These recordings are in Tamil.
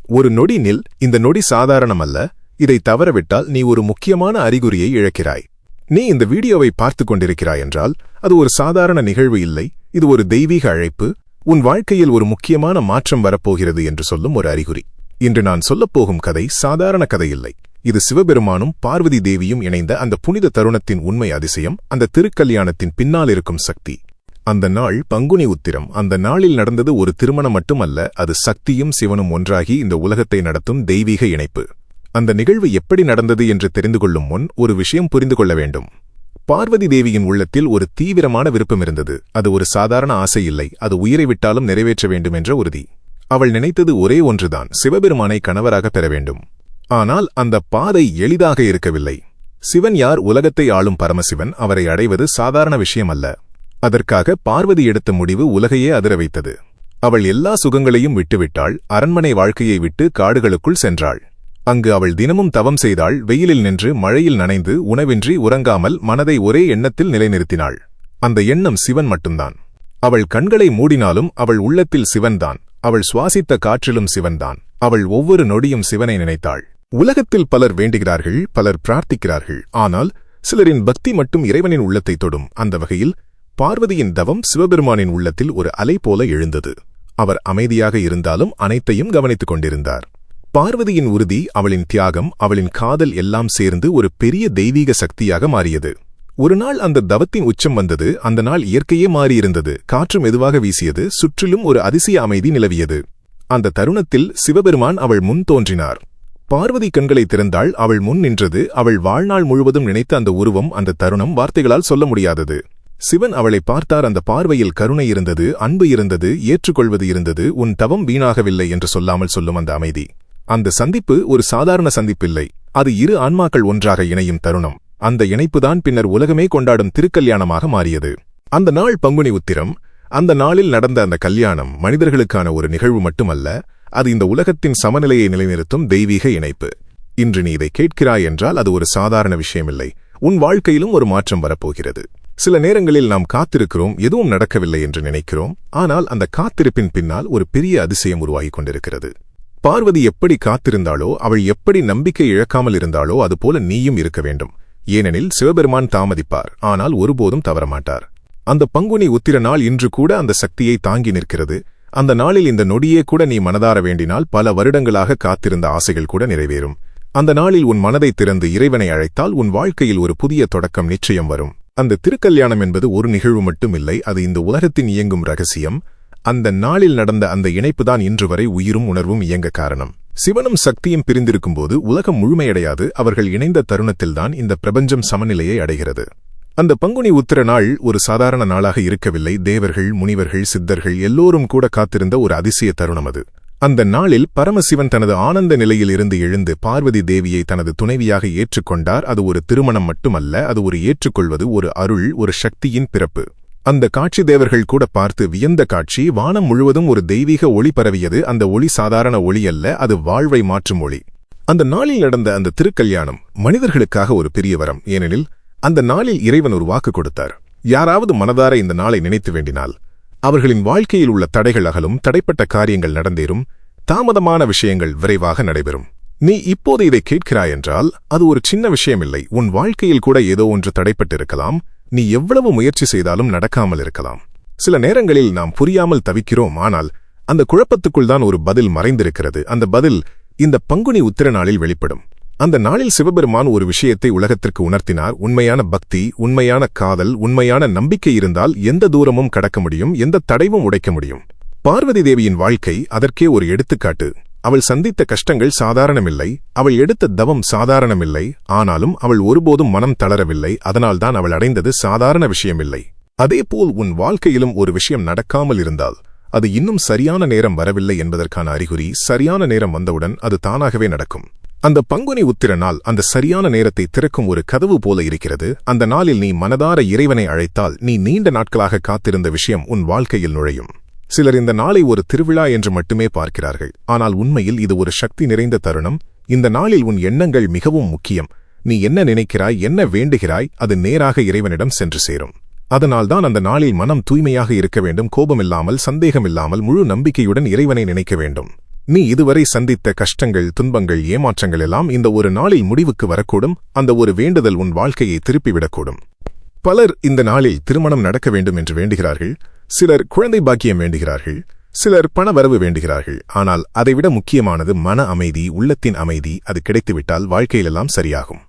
ஒரு நொடி நில். இந்த நொடி சாதாரணமல்ல. இதை தவறவிட்டால் நீ ஒரு முக்கியமான அறிகுறியை இழக்கிறாய். நீ இந்த வீடியோவை பார்த்துக் கொண்டிருக்கிறாய் என்றால் அது ஒரு சாதாரண நிகழ்வு இல்லை. இது ஒரு தெய்வீக அழைப்பு. உன் வாழ்க்கையில் ஒரு முக்கியமான மாற்றம் வரப்போகிறது என்று சொல்லும் ஒரு அறிகுறி. இன்று நான் சொல்லப்போகும் கதை சாதாரண கதை இல்லை. இது சிவபெருமானும் பார்வதி தேவியும் இணைந்த அந்த புனித தருணத்தின் உண்மை அதிசயம், அந்த திருக்கல்யாணத்தின் பின்னால் இருக்கும் சக்தி. அந்த நாள் பங்குனி உத்திரம். அந்த நாளில் நடந்தது ஒரு திருமணம் மட்டுமல்ல, அது சக்தியும் சிவனும் ஒன்றாகி இந்த உலகத்தை நடத்தும் தெய்வீக இணைப்பு. அந்த நிகழ்வு எப்படி நடந்தது என்று தெரிந்து கொள்ளும் முன் ஒரு விஷயம் புரிந்து கொள்ள வேண்டும். பார்வதி தேவியின் உள்ளத்தில் ஒரு தீவிரமான விருப்பம் இருந்தது. அது ஒரு சாதாரண ஆசை இல்லை, அது உயிரை விட்டாலும் நிறைவேற்ற வேண்டும் என்ற உறுதி. அவள் நினைத்தது ஒரே ஒன்றுதான், சிவபெருமானை கணவராக பெற வேண்டும். ஆனால் அந்த பாதை எளிதாக இருக்கவில்லை. சிவன் யார்? உலகத்தை ஆளும் பரமசிவன். அவரை அடைவது சாதாரண விஷயம் அல்ல. அதற்காக பார்வதி எடுத்த முடிவு உலகையே அதிர வைத்தது. அவள் எல்லா சுகங்களையும் விட்டுவிட்டாள். அரண்மனை வாழ்க்கையை விட்டு காடுகளுக்குள் சென்றாள். அங்கு அவள் தினமும் தவம் செய்தாள். வெயிலில் நின்று, மழையில் நனைந்து, உணவின்றி, உறங்காமல் மனதை ஒரே எண்ணத்தில் நிலைநிறுத்தினாள். அந்த எண்ணம் சிவன் மட்டும்தான். அவள் கண்களை மூடினாலும் அவள் உள்ளத்தில் சிவன்தான். அவள் சுவாசித்த காற்றிலும் சிவன்தான். அவள் ஒவ்வொரு நொடியும் சிவனை நினைத்தாள். உலகத்தில் பலர் வேண்டுகிறார்கள், பலர் பிரார்த்திக்கிறார்கள். ஆனால் சிலரின் பக்தி மட்டும் இறைவனின் உள்ளத்தை தொடும். அந்த வகையில் பார்வதியின் தவம் சிவபெருமானின் உள்ளத்தில் ஒரு அலை போல எழுந்தது. அவர் அமைதியாக இருந்தாலும் அனைத்தையும் கவனித்துக் கொண்டிருந்தார். பார்வதியின் உறுதி, அவளின் தியாகம், அவளின் காதல் எல்லாம் சேர்ந்து ஒரு பெரிய தெய்வீக சக்தியாக மாறியது. ஒரு நாள் அந்த தவத்தின் உச்சம் வந்தது. அந்த நாள் இயற்கையே மாறியிருந்தது. காற்று மெதுவாக வீசியது. சுற்றிலும் ஒரு அதிசய அமைதி நிலவியது. அந்த தருணத்தில் சிவபெருமான் அவள் முன் தோன்றினார். பார்வதி கண்களை திறந்தாள். அவள் முன் நின்றது அவள் வாழ்நாள் முழுவதும் நினைத்த அந்த உருவம், அந்த தருணம் வார்த்தைகளால் சொல்ல முடியாதது. சிவன் அவளை பார்த்தார். அந்த பார்வையில் கருணை இருந்தது, அன்பு இருந்தது, ஏற்றுக்கொள்வது இருந்தது. உன் தவம் வீணாகவில்லை என்று சொல்லாமல் சொல்லும் அந்த அமைதி. அந்த சந்திப்பு ஒரு சாதாரண சந்திப்பில்லை. அது இரு ஆன்மாக்கள் ஒன்றாக இணையும் தருணம். அந்த இணைப்புதான் பின்னர் உலகமே கொண்டாடும் திருக்கல்யாணமாக மாறியது. அந்த நாள் பங்குனி உத்திரம். அந்த நாளில் நடந்த அந்த கல்யாணம் மனிதர்களுக்கான ஒரு நிகழ்வு மட்டுமல்ல, அது இந்த உலகத்தின் சமநிலையை நிலைநிறுத்தும் தெய்வீக இணைப்பு. இன்று நீ இதை கேட்கிறாய் என்றால் அது ஒரு சாதாரண விஷயமில்லை. உன் வாழ்க்கையிலும் ஒரு மாற்றம் வரப்போகிறது. சில நேரங்களில் நாம் காத்திருக்கிறோம், எதுவும் நடக்கவில்லை என்று நினைக்கிறோம். ஆனால் அந்த காத்திருப்பின் பின்னால் ஒரு பெரிய அதிசயம் உருவாகிக் கொண்டிருக்கிறது. பார்வதி எப்படி காத்திருந்தாளோ, அவள் எப்படி நம்பிக்கை இழக்காமல் இருந்தாளோ, அதுபோல நீயும் இருக்க வேண்டும். ஏனெனில் சிவபெருமான் தாமதிப்பார், ஆனால் ஒருபோதும் தவறமாட்டார். அந்த பங்குனி உத்திர நாள் இன்று கூட அந்த சக்தியை தாங்கி நிற்கிறது. அந்த நாளில் இந்த நொடியே கூட நீ மனதார வேண்டினால் பல வருடங்களாக காத்திருந்த ஆசைகள் கூட நிறைவேறும். அந்த நாளில் உன் மனதை திறந்து இறைவனை அழைத்தால் உன் வாழ்க்கையில் ஒரு புதிய தொடக்கம் நிச்சயம் வரும். அந்த திருக்கல்யாணம் என்பது ஒரு நிகழ்வு மட்டுமில்லை, அது இந்த உலகத்தின் இயங்கும் ரகசியம். அந்த நாளில் நடந்த அந்த இணைப்புதான் இன்று வரை உயிரும் உணர்வும் இயங்க காரணம். சிவனும் சக்தியும் பிரிந்திருக்கும்போது உலகம் முழுமையடையாது. அவர்கள் இணைந்த தருணத்தில்தான் இந்த பிரபஞ்சம் சமநிலையை அடைகிறது. அந்த பங்குனி உத்திர நாள் ஒரு சாதாரண நாளாக இருக்கவில்லை. தேவர்கள், முனிவர்கள், சித்தர்கள் எல்லோரும் கூட காத்திருந்த ஒரு அதிசய தருணம் அது. அந்த நாளில் பரமசிவன் தனது ஆனந்த நிலையில் இருந்து எழுந்து பார்வதி தேவியை தனது துணைவியாக ஏற்றுக்கொண்டார். அது ஒரு திருமணம் மட்டுமல்ல, அது ஒரு ஏற்றுக்கொள்வது, ஒரு அருள், ஒரு சக்தியின் பிறப்பு. அந்த காட்சி தேவர்கள் கூட பார்த்து வியந்த காட்சி. வானம் முழுவதும் ஒரு தெய்வீக ஒளி பரவியது. அந்த ஒளி சாதாரண ஒளி அல்ல, அது வாழ்வை மாற்றும் ஒளி. அந்த நாளில் நடந்த அந்த திருக்கல்யாணம் மனிதர்களுக்காக ஒரு பெரிய வரம். ஏனெனில் அந்த நாளில் இறைவன் ஒரு வாக்கு கொடுத்தார். யாராவது மனதார இந்த நாளை நினைத்து வேண்டினால் அவர்களின் வாழ்க்கையில் உள்ள தடைகள் அகலும், தடைப்பட்ட காரியங்கள் நடந்தேறும், தாமதமான விஷயங்கள் விரைவாக நடைபெறும். நீ இப்போது இதை கேட்கிறாய் என்றால் அது ஒரு சின்ன விஷயமில்லை. உன் வாழ்க்கையில் கூட ஏதோ ஒன்று தடைப்பட்டிருக்கலாம். நீ எவ்வளவு முயற்சி செய்தாலும் நடக்காமல் இருக்கலாம். சில நேரங்களில் நாம் புரியாமல் தவிக்கிறோம். ஆனால் அந்த குழப்பத்துக்குள் தான் ஒரு பதில் மறைந்திருக்கிறது. அந்த பதில் இந்த பங்குனி உத்திர நாளில் வெளிப்படும். அந்த நாளில் சிவபெருமான் ஒரு விஷயத்தை உலகத்திற்கு உணர்த்தினார். உண்மையான பக்தி, உண்மையான காதல், உண்மையான நம்பிக்கை இருந்தால் எந்த தூரமும் கடக்க முடியும், எந்த தடைவும் உடைக்க முடியும். பார்வதி தேவியின் வாழ்க்கை அதற்கே ஒரு எடுத்துக்காட்டு. அவள் சந்தித்த கஷ்டங்கள் சாதாரணமில்லை. அவள் எடுத்த தவம் சாதாரணமில்லை. ஆனாலும் அவள் ஒருபோதும் மனம் தளரவில்லை. அதனால்தான் அவள் அடைந்தது சாதாரண விஷயமில்லை. அதேபோல் உன் வாழ்க்கையிலும் ஒரு விஷயம் நடக்காமல் இருந்தால் அது இன்னும் சரியான நேரம் வரவில்லை என்பதற்கான அறிகுறி. சரியான நேரம் வந்தவுடன் அது தானாகவே நடக்கும். அந்த பங்குனி உத்திர நாள் அந்த சரியான நேரத்தை திறக்கும் ஒரு கதவு போல இருக்கிறது. அந்த நாளில் நீ மனதார இறைவனை அழைத்தால் நீ நீண்ட நாட்களாக காத்திருந்த விஷயம் உன் வாழ்க்கையில் நுழையும். சிலர் இந்த நாளை ஒரு திருவிழா என்று மட்டுமே பார்க்கிறார்கள். ஆனால் உண்மையில் இது ஒரு சக்தி நிறைந்த தருணம். இந்த நாளில் உன் எண்ணங்கள் மிகவும் முக்கியம். நீ என்ன நினைக்கிறாய், என்ன வேண்டுகிறாய், அது நேராக இறைவனிடம் சென்று சேரும். அதனால்தான் அந்த நாளில் மனம் தூய்மையாக இருக்க வேண்டும். கோபமில்லாமல், சந்தேகமில்லாமல், முழு நம்பிக்கையுடன் இறைவனை நினைக்க வேண்டும். நீ இதுவரை சந்தித்த கஷ்டங்கள், துன்பங்கள், ஏமாற்றங்கள் எல்லாம் இந்த ஒரு நாளில் முடிவுக்கு வரக்கூடும். அந்த ஒரு வேண்டுதல் உன் வாழ்க்கையை திருப்பிவிடக்கூடும். பலர் இந்த நாளில் திருமணம் நடக்க வேண்டும் என்று வேண்டுகிறார்கள். சிலர் குழந்தை பாக்கியம் வேண்டுகிறார்கள். சிலர் பணவரவு வேண்டுகிறார்கள். ஆனால் அதைவிட முக்கியமானது மன அமைதி, உள்ளத்தின் அமைதி. அது கிடைத்துவிட்டால் வாழ்க்கையிலெல்லாம் சரியாகும்.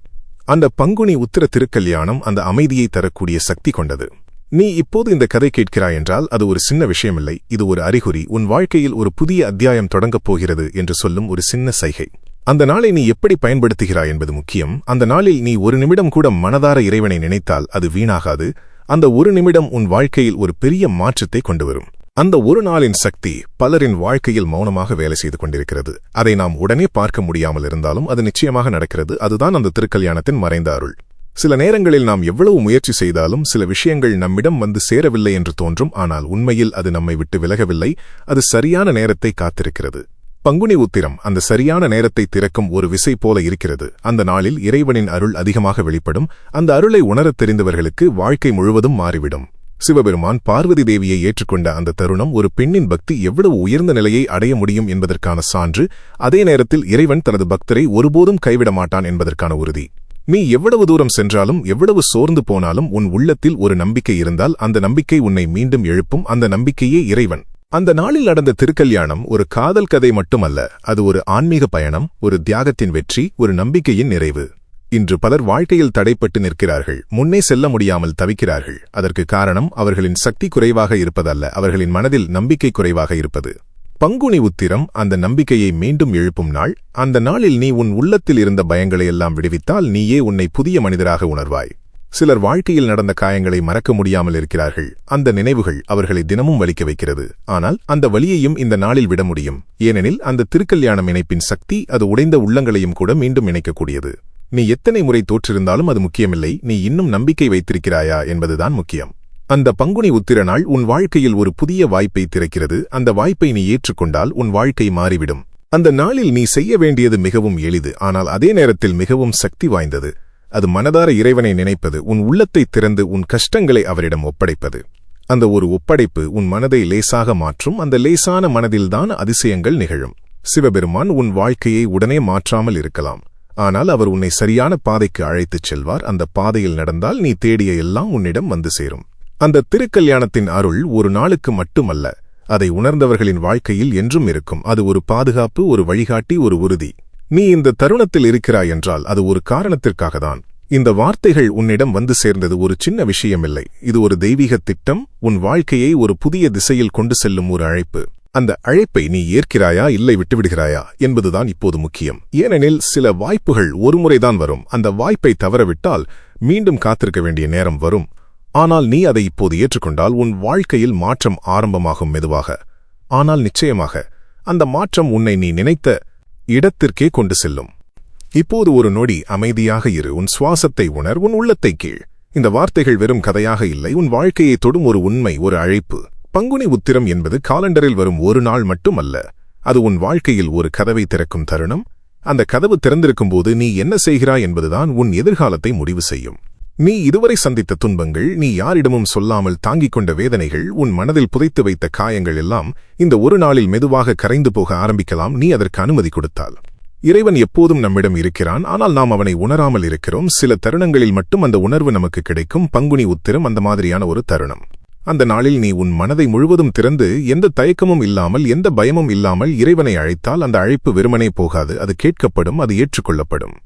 அந்த பங்குனி உத்திர திருக்கல்யாணம் அந்த அமைதியை தரக்கூடிய சக்தி கொண்டது. நீ இப்போது இந்த கதை கேட்கிறாய் என்றால் அது ஒரு சின்ன விஷயமில்லை. இது ஒரு அறிகுறி. உன் வாழ்க்கையில் ஒரு புதிய அத்தியாயம் தொடங்கப் போகிறது என்று சொல்லும் ஒரு சின்ன சைகை. அந்த நாளை நீ எப்படி பயன்படுத்துகிறாய் என்பது முக்கியம். அந்த நாளில் நீ ஒரு நிமிடம் கூட மனதார இறைவனை நினைத்தால் அது வீணாகாது. அந்த ஒரு நிமிடம் உன் வாழ்க்கையில் ஒரு பெரிய மாற்றத்தை கொண்டு வரும். அந்த ஒரு நாளின் சக்தி பலரின் வாழ்க்கையில் மௌனமாக வேலை செய்து கொண்டிருக்கிறது. அதை நாம் உடனே பார்க்க முடியாமல் இருந்தாலும் அது நிச்சயமாக நடக்கிறது. அதுதான் அந்த திருக்கல்யாணத்தின் மறைந்த அருள். சில நேரங்களில் நாம் எவ்வளவு முயற்சி செய்தாலும் சில விஷயங்கள் நம்மிடம் வந்து சேரவில்லை என்று தோன்றும். ஆனால் உண்மையில் அது நம்மை விட்டு விலகவில்லை. அது சரியான நேரத்தை காத்திருக்கிறது. பங்குனி உத்திரம் அந்த சரியான நேரத்தை திறக்கும் ஒரு விசை போல இருக்கிறது. அந்த நாளில் இறைவனின் அருள் அதிகமாக வெளிப்படும். அந்த அருளை உணரத் தெரிந்தவர்களுக்கு வாழ்க்கை முழுவதும் மாறிவிடும். சிவபெருமான் பார்வதி தேவியை ஏற்றுக்கொண்ட அந்த தருணம் ஒரு பெண்ணின் பக்தி எவ்வளவு உயர்ந்த நிலையை அடைய முடியும் என்பதற்கான சான்று. அதே நேரத்தில் இறைவன் தனது பக்தரை ஒருபோதும் கைவிட மாட்டான் என்பதற்கான உறுதி. நீ எவ்வளவு தூரம் சென்றாலும் எவ்வளவு சோர்ந்து போனாலும் உன் உள்ளத்தில் ஒரு நம்பிக்கை இருந்தால் அந்த நம்பிக்கை உன்னை மீண்டும் எழுப்பும். அந்த நம்பிக்கையே இறைவன். அந்த நாளில் நடந்த திருக்கல்யாணம் ஒரு காதல் கதை மட்டுமல்ல. அது ஒரு ஆன்மீக பயணம், ஒரு தியாகத்தின் வெற்றி, ஒரு நம்பிக்கையின் நிறைவு. இன்று பலர் வாழ்க்கையில் தடைப்பட்டு நிற்கிறார்கள். முன்னே செல்ல முடியாமல் தவிக்கிறார்கள். அதற்கு காரணம் அவர்களின் சக்தி குறைவாக இருப்பதல்ல, அவர்களின் மனதில் நம்பிக்கை குறைவாக இருப்பது. பங்குனி உத்திரம் அந்த நம்பிக்கையை மீண்டும் எழுப்பும் நாள். அந்த நாளில் நீ உன் உள்ளத்தில் இருந்த பயங்களையெல்லாம் விடுவித்தால் நீயே உன்னை புதிய மனிதராக உணர்வாய். சிலர் வாழ்க்கையில் நடந்த காயங்களை மறக்க முடியாமல் இருக்கிறார்கள். அந்த நினைவுகள் அவர்களை தினமும் வலிக்க வைக்கிறது. ஆனால் அந்த வலியையும் இந்த நாளில் விட முடியும். ஏனெனில் அந்த திருக்கல்யாணம் இணைப்பின் சக்தி அது உடைந்த உள்ளங்களையும் கூட மீண்டும் இணைக்கக்கூடியது. நீ எத்தனை முறை தோற்றிருந்தாலும் அது முக்கியமில்லை. நீ இன்னும் நம்பிக்கை வைத்திருக்கிறாயா என்பதுதான் முக்கியம். அந்த பங்குனி உத்திர நாள் உன் வாழ்க்கையில் ஒரு புதிய வாய்ப்பை திறக்கிறது. அந்த வாய்ப்பை நீ ஏற்றுக்கொண்டால் உன் வாழ்க்கை மாறிவிடும். அந்த நாளில் நீ செய்ய வேண்டியது மிகவும் எளிது, ஆனால் அதே நேரத்தில் மிகவும் சக்தி வாய்ந்தது. அது மனதார இறைவனை நினைப்பது, உன் உள்ளத்தை திறந்து உன் கஷ்டங்களை அவரிடம் ஒப்படைப்பது. அந்த ஒரு ஒப்படைப்பு உன் மனதை லேசாக மாற்றும். அந்த லேசான மனதில்தான் அதிசயங்கள் நிகழும். சிவபெருமான் உன் வாழ்க்கையை உடனே மாற்றாமல் இருக்கலாம். ஆனால் அவர் உன்னை சரியான பாதைக்கு அழைத்துச் செல்வார். அந்த பாதையில் நடந்தால் நீ தேடிய எல்லாம் உன்னிடம் வந்து சேரும். அந்த திருக்கல்யாணத்தின் அருள் ஒரு நாளுக்கு மட்டுமல்ல, அதை உணர்ந்தவர்களின் வாழ்க்கையில் என்றும் இருக்கும். அது ஒரு பாதுகாப்பு, ஒரு வழிகாட்டி, ஒரு உறுதி. நீ இந்த தருணத்தில் இருக்கிறாய் என்றால் அது ஒரு காரணத்திற்காகத்தான். இந்த வார்த்தைகள் உன்னிடம் வந்து சேர்ந்தது ஒரு சின்ன விஷயமில்லை. இது ஒரு தெய்வீக திட்டம், உன் வாழ்க்கையை ஒரு புதிய திசையில் கொண்டு செல்லும் ஒரு அழைப்பு. அந்த அழைப்பை நீ ஏற்கிறாயா இல்லை விட்டுவிடுகிறாயா என்பதுதான் இப்போது முக்கியம். ஏனெனில் சில வாய்ப்புகள் ஒருமுறைதான் வரும். அந்த வாய்ப்பை தவறவிட்டால் மீண்டும் காத்திருக்க வேண்டிய நேரம் வரும். ஆனால் நீ அதை இப்போது ஏற்றுக்கொண்டால் உன் வாழ்க்கையில் மாற்றம் ஆரம்பமாகும் மெதுவாக. ஆனால் நிச்சயமாக அந்த மாற்றம் உன்னை நீ நினைத்த இடத்திற்கே கொண்டு செல்லும். இப்போது ஒரு நொடி அமைதியாக இரு. உன் சுவாசத்தை உணர், உன் உள்ளத்தை கீழ். இந்த வார்த்தைகள் வெறும் கதையாக இல்லை, உன் வாழ்க்கையை தொடும் ஒரு உண்மை, ஒரு அழைப்பு. பங்குனி உத்திரம் என்பது காலண்டரில் வரும் ஒரு நாள் மட்டுமல்ல. அது உன் வாழ்க்கையில் ஒரு கதவை திறக்கும் தருணம். அந்த கதவு திறந்திருக்கும் போது நீ என்ன செய்கிறாய் என்பதுதான் உன் எதிர்காலத்தை முடிவு செய்யும். நீ இதுவரை சந்தித்த துன்பங்கள், நீ யாரிடமும் சொல்லாமல் தாங்கிக் கொண்ட வேதனைகள், உன் மனதில் புதைத்து வைத்த காயங்கள் எல்லாம் இந்த ஒரு நாளில் மெதுவாக கரைந்து போக ஆரம்பிக்கலாம். நீ அதற்கு அனுமதி கொடுத்தால். இறைவன் எப்போதும் நம்மிடம் இருக்கிறான், ஆனால் நாம் அவனை உணராமல் இருக்கிறோம். சில தருணங்களில் மட்டும் அந்த உணர்வு நமக்கு கிடைக்கும். பங்குனி உத்திரம் அந்த மாதிரியான ஒரு தருணம். அந்த நாளில் நீ உன் மனதை முழுவதும் திறந்து எந்த தயக்கமும் இல்லாமல், எந்த பயமும் இல்லாமல் இறைவனை அழைத்தால் அந்த அழைப்பு வெறுமனே போகாது. அது கேட்கப்படும், அது ஏற்றுக்கொள்ளப்படும்.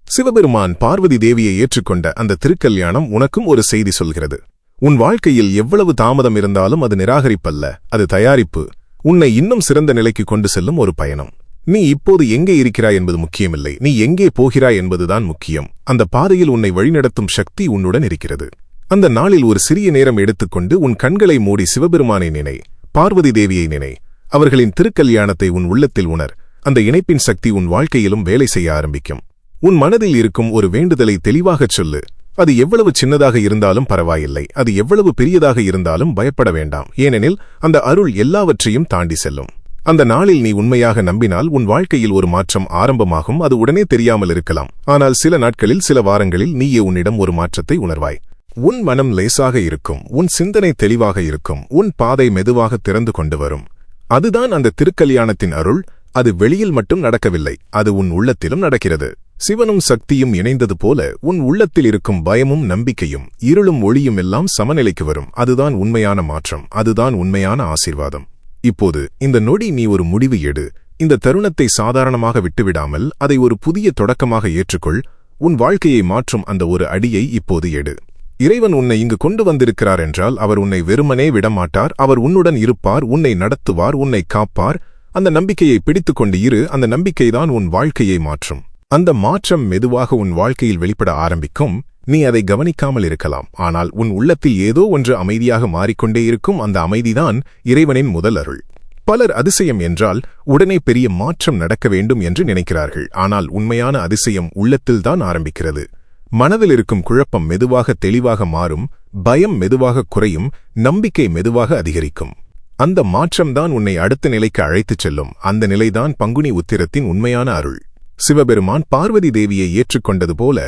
சிவபெருமான் பார்வதி தேவியை ஏற்றுக்கொண்ட அந்த திருக்கல்யாணம் உனக்கும் ஒரு செய்தி சொல்கிறது. உன் வாழ்க்கையில் எவ்வளவு தாமதம் இருந்தாலும் அது நிராகரிப்பல்ல, அது தயாரிப்பு. உன்னை இன்னும் சிறந்த நிலைக்கு கொண்டு செல்லும் ஒரு பயணம். நீ இப்போது எங்கே இருக்கிறாய் என்பது முக்கியமில்லை, நீ எங்கே போகிறாய் என்பதுதான் முக்கியம். அந்த பாதையில் உன்னை வழிநடத்தும் சக்தி உன்னுடன் இருக்கிறது. அந்த நாளில் ஒரு சிறிய நேரம் எடுத்துக்கொண்டு உன் கண்களை மூடி சிவபெருமானை நினை, பார்வதி தேவியை நினை. அவர்களின் திருக்கல்யாணத்தை உன் உள்ளத்தில் உணர். அந்த இணைப்பின் சக்தி உன் வாழ்க்கையிலும் வேலை செய்ய ஆரம்பிக்கும். உன் மனதில் இருக்கும் ஒரு வேண்டுதலை தெளிவாகச் சொல்லு. அது எவ்வளவு சின்னதாக இருந்தாலும் பரவாயில்லை, அது எவ்வளவு பெரியதாக இருந்தாலும் பயப்பட வேண்டாம். ஏனெனில் அந்த அருள் எல்லாவற்றையும் தாண்டி செல்லும். அந்த நாளில் நீ உண்மையாக நம்பினால் உன் வாழ்க்கையில் ஒரு மாற்றம் ஆரம்பமாகும். அது உடனே தெரியாமல் இருக்கலாம், ஆனால் சில நாட்களில், சில வாரங்களில் நீயே உன்னிடம் ஒரு மாற்றத்தை உணர்வாய். உன் மனம் லேசாக இருக்கும், உன் சிந்தனை தெளிவாக இருக்கும், உன் பாதை மெதுவாக திறந்து கொண்டு வரும். அதுதான் அந்த திருக்கல்யாணத்தின் அருள். அது வெளியில் மட்டும் நடக்கவில்லை, அது உன் உள்ளத்திலும் நடக்கிறது. சிவனும் சக்தியும் இணைந்தது போல உன் உள்ளத்தில் இருக்கும் பயமும் நம்பிக்கையும் இருளும் ஒளியும் எல்லாம் சமநிலைக்கு வரும். அதுதான் உண்மையான மாற்றம், அதுதான் உண்மையான ஆசீர்வாதம். இப்போது இந்த நொடி நீ ஒரு முடிவு எடு. இந்த தருணத்தை சாதாரணமாக விட்டுவிடாமல் அதை ஒரு புதிய தொடக்கமாக ஏற்றுக்கொள். உன் வாழ்க்கையை மாற்றும் அந்த ஒரு அடியை இப்போது எடு. இறைவன் உன்னை இங்கு கொண்டு வந்திருக்கிறார் என்றால் அவர் உன்னை வெறுமனே விடமாட்டார். அவர் உன்னுடன் இருப்பார், உன்னை நடத்துவார், உன்னை காப்பார். அந்த நம்பிக்கையை பிடித்துக்கொண்டு இரு. அந்த நம்பிக்கைதான் உன் வாழ்க்கையை மாற்றும். அந்த மாற்றம் மெதுவாக உன் வாழ்க்கையில் வெளிப்பட ஆரம்பிக்கும். நீ அதை கவனிக்காமல் இருக்கலாம், ஆனால் உன் உள்ளத்தில் ஏதோ ஒன்று அமைதியாக மாறிக்கொண்டே இருக்கும். அந்த அமைதிதான் இறைவனின் முதல் அருள். பலர் அதிசயம் என்றால் உடனே பெரிய மாற்றம் நடக்க வேண்டும் என்று நினைக்கிறார்கள். ஆனால் உண்மையான அதிசயம் உள்ளத்தில்தான் ஆரம்பிக்கிறது. மனதில் இருக்கும் குழப்பம் மெதுவாக தெளிவாக மாறும், பயம் மெதுவாக குறையும், நம்பிக்கை மெதுவாக அதிகரிக்கும். அந்த மாற்றம்தான் உன்னை அடுத்த நிலைக்கு அழைத்துச் செல்லும். அந்த நிலைதான் பங்குனி உத்திரத்தின் உண்மையான அருள். சிவபெருமான் பார்வதி தேவியை ஏற்றுக்கொண்டது போல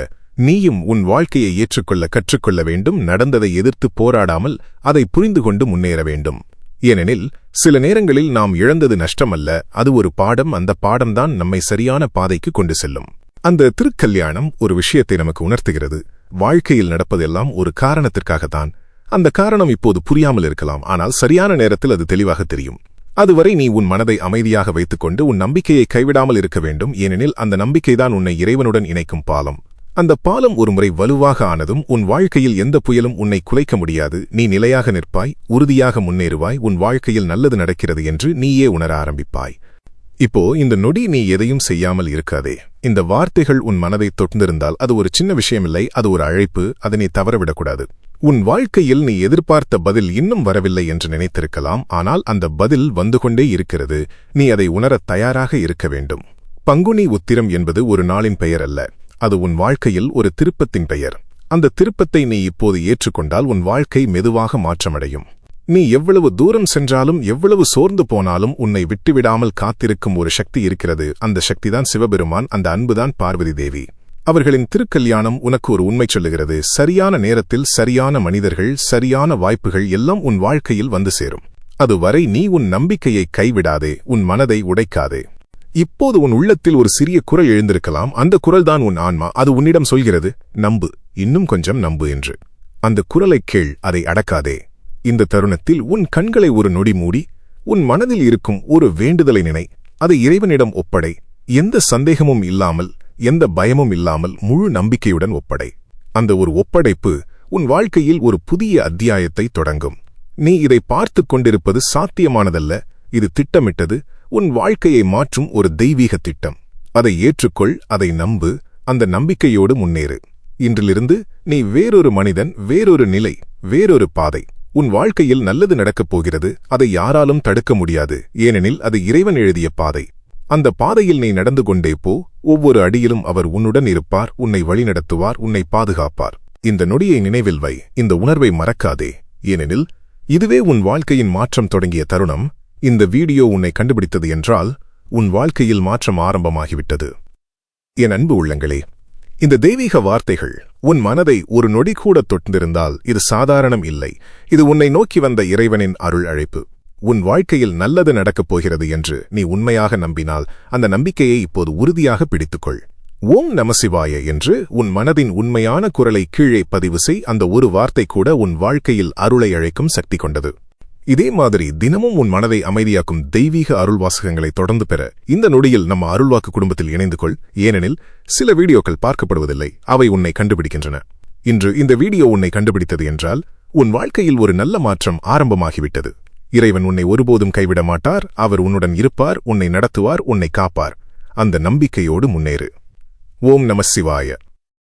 நீயும் உன் வாழ்க்கையை ஏற்றுக்கொள்ள கற்றுக்கொள்ள வேண்டும். நடந்ததை எதிர்த்து போராடாமல் அதை புரிந்து கொண்டு முன்னேற வேண்டும். ஏனெனில் சில நேரங்களில் நாம் இழந்தது நஷ்டமல்ல, அது ஒரு பாடம். அந்த பாடம்தான் நம்மை சரியான பாதைக்கு கொண்டு செல்லும். அந்த திருக்கல்யாணம் ஒரு விஷயத்தை நமக்கு உணர்த்துகிறது. வாழ்க்கையில் நடப்பதெல்லாம் ஒரு காரணத்திற்காகத்தான். அந்த காரணம் இப்போது புரியாமல் இருக்கலாம், ஆனால் சரியான நேரத்தில் அது தெளிவாக தெரியும். அதுவரை நீ உன் மனதை அமைதியாக வைத்துக்கொண்டு உன் நம்பிக்கையை கைவிடாமல் இருக்க வேண்டும். ஏனெனில் அந்த நம்பிக்கைதான் உன்னை இறைவனுடன் இணைக்கும் பாலம். அந்த பாலம் ஒருமுறை வலுவாக ஆனதும் உன் வாழ்க்கையில் எந்த புயலும் உன்னை குலைக்க முடியாது. நீ நிலையாக நிற்பாய், உறுதியாக முன்னேறுவாய், உன் வாழ்க்கையில் நல்லது நடக்கிறது என்று நீயே உணர ஆரம்பிப்பாய். இப்போ இந்த நொடி நீ எதையும் செய்யாமல் இருக்காதே. இந்த வார்த்தைகள் உன் மனதை தொட்டிருந்தால் அது ஒரு சின்ன விஷயமில்லை, அது ஒரு அழைப்பு. அதை நீ தவறவிடக்கூடாது. உன் வாழ்க்கையில் நீ எதிர்பார்த்த பதில் இன்னும் வரவில்லை என்று நினைத்திருக்கலாம், ஆனால் அந்த பதில் வந்து கொண்டே இருக்கிறது. நீ அதை உணரத் தயாராக இருக்க வேண்டும். பங்குனி உத்திரம் என்பது ஒரு நாளின் பெயர் அல்ல, அது உன் வாழ்க்கையில் ஒரு திருப்பத்தின் பெயர். அந்த திருப்பத்தை நீ இப்போது ஏற்றுக்கொண்டால் உன் வாழ்க்கை மெதுவாக மாற்றமடையும். நீ எவ்வளவு தூரம் சென்றாலும் எவ்வளவு சோர்ந்து போனாலும் உன்னை விட்டுவிடாமல் காத்திருக்கும் ஒரு சக்தி இருக்கிறது. அந்த சக்திதான் சிவபெருமான், அந்த அன்புதான் பார்வதி தேவி. அவர்களின் திருக்கல்யாணம் உனக்கு ஒரு உண்மை சொல்லுகிறது. சரியான நேரத்தில் சரியான மனிதர்கள், சரியான வாய்ப்புகள் எல்லாம் உன் வாழ்க்கையில் வந்து சேரும். அதுவரை நீ உன் நம்பிக்கையை கைவிடாதே, உன் மனதை உடைக்காதே. இப்போது உன் உள்ளத்தில் ஒரு சிறிய குரல் எழுந்திருக்கலாம். அந்த குரல்தான் உன் ஆன்மா. அது உன்னிடம் சொல்கிறது, நம்பு, இன்னும் கொஞ்சம் நம்பு என்று. அந்த குரலைக் கேள், அதை அடக்காதே. இந்த தருணத்தில் உன் கண்களை ஒரு நொடி மூடி உன் மனதில் இருக்கும் ஒரு வேண்டுதலை நினை. அதை இறைவனிடம் ஒப்படை. எந்த சந்தேகமும் இல்லாமல், எந்த பயமும் இல்லாமல் முழு நம்பிக்கையுடன் ஒப்படை. அந்த ஒரு ஒப்படைப்பு உன் வாழ்க்கையில் ஒரு புதிய அத்தியாயத்தை தொடங்கும். நீ இதை பார்த்து கொண்டிருப்பது சாத்தியமானதல்ல, இது திட்டமிட்டது, உன் வாழ்க்கையை மாற்றும் ஒரு தெய்வீக திட்டம். அதை ஏற்றுக்கொள், அதை நம்பு, அந்த நம்பிக்கையோடு முன்னேறு. இன்றிலிருந்து நீ வேறொரு மனிதன், வேறொரு நிலை, வேறொரு பாதை. உன் வாழ்க்கையில் நல்லது நடக்கப் போகிறது. அதை யாராலும் தடுக்க முடியாது, ஏனெனில் அது இறைவன் எழுதிய பாதை. அந்த பாதையில் நீ நடந்து கொண்டே போ. ஒவ்வொரு அடியிலும் அவர் உன்னுடன் இருப்பார், உன்னை வழிநடத்துவார், உன்னை பாதுகாப்பார். இந்த நொடியை நினைவில் வை, இந்த உணர்வை மறக்காதே, ஏனெனில் இதுவே உன் வாழ்க்கையின் மாற்றம் தொடங்கிய தருணம். இந்த வீடியோ உன்னை கண்டுபிடித்தது என்றால் உன் வாழ்க்கையில் மாற்றம் ஆரம்பமாகிவிட்டது. என் அன்பு உள்ளங்களே, இந்த தெய்வீக வார்த்தைகள் உன் மனதை ஒரு நொடி கூட தொட்டிருந்தால் இது சாதாரணம் இல்லை. இது உன்னை நோக்கி வந்த இறைவனின் அருள் அழைப்பு. உன் வாழ்க்கையில் நல்லது நடக்கப் போகிறது என்று நீ உண்மையாக நம்பினால் அந்த நம்பிக்கையை இப்போது உறுதியாக பிடித்துக்கொள். ஓம் நமசிவாய என்று உன் மனதின் உண்மையான குரலை கீழே பதிவு செய். அந்த ஒரு வார்த்தை கூட உன் வாழ்க்கையில் அருளை அழைக்கும் சக்தி கொண்டது. இதே மாதிரி தினமும் உன் மனதை அமைதியாக்கும் தெய்வீக அருள்வாசகங்களை தொடர்ந்து பெற இந்த நொடியில் நம்ம அருள்வாக்கு குடும்பத்தில் இணைந்து கொள். ஏனெனில் சில வீடியோக்கள் பார்க்கப்படுவதில்லை, அவை உன்னை கண்டுபிடிக்கின்றன. இன்று இந்த வீடியோ உன்னை கண்டுபிடித்தது என்றால் உன் வாழ்க்கையில் ஒரு நல்ல மாற்றம் ஆரம்பமாகிவிட்டது. இறைவன் உன்னை ஒருபோதும் கைவிட மாட்டார். அவர் உன்னுடன் இருப்பார், உன்னை நடத்துவார், உன்னை காப்பார். அந்த நம்பிக்கையோடு முன்னேறு. ஓம் நமசிவாய.